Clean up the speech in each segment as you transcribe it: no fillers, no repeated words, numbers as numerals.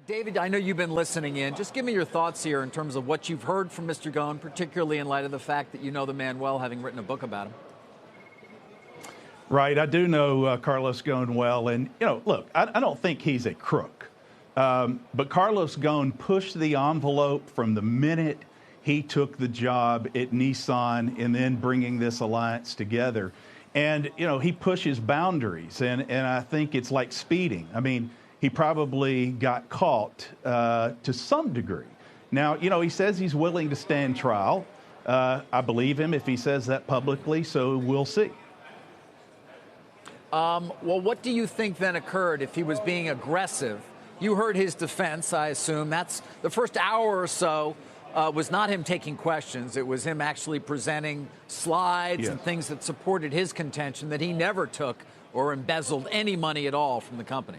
David, I know you've been listening in. Just give me your thoughts here in terms of what you've heard from Mr. Ghosn, particularly in light of the fact that you know the man well, having written a book about him. Right, I do know Carlos Ghosn well, and look, I don't think he's a crook, but Carlos Ghosn pushed the envelope from the minute he took the job at Nissan, and then bringing this alliance together, and he pushes boundaries, and I think it's like speeding. I mean, he probably got caught to some degree. Now, he says he's willing to stand trial. I believe him if he says that publicly, so we'll see. Well, what do you think then occurred if he was being aggressive? You heard his defense, I assume. That's the first hour or so was not him taking questions. It was him actually presenting slides and things that supported his contention that he never took or embezzled any money at all from the company.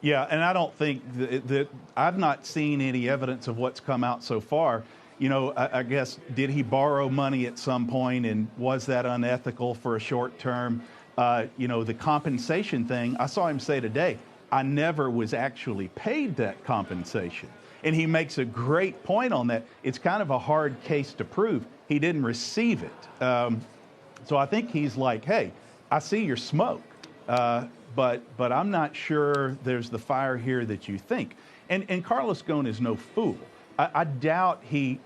Yeah, and I don't think that I've not seen any evidence of what's come out so far. I guess, did he borrow money at some point, and was that unethical for a short term? The compensation thing, I saw him say today, I never was actually paid that compensation. And he makes a great point on that. It's kind of a hard case to prove. He didn't receive it. So I think he's like, hey, I see your smoke, but I'm not sure there's the fire here that you think. And Carlos Ghosn is no fool. I doubt he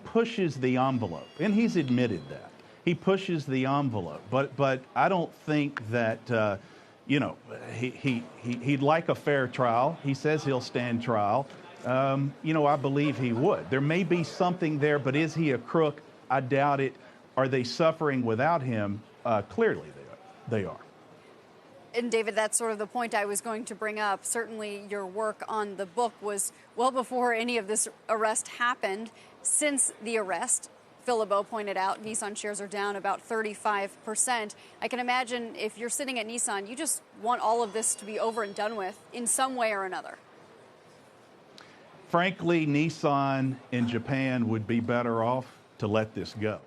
pushes the envelope, and he's admitted that. He pushes the envelope, but I don't think that he'd like a fair trial. He says he'll stand trial. I believe he would. There may be something there, but is he a crook? I doubt it. Are they suffering without him? Clearly they are. And David, that's sort of the point I was going to bring up. Certainly your work on the book was well before any of this arrest happened. Since the arrest, Phil LeBeau pointed out, Nissan shares are down about 35%. I can imagine if you're sitting at Nissan, you just want all of this to be over and done with in some way or another. Frankly, Nissan in Japan would be better off to let this go.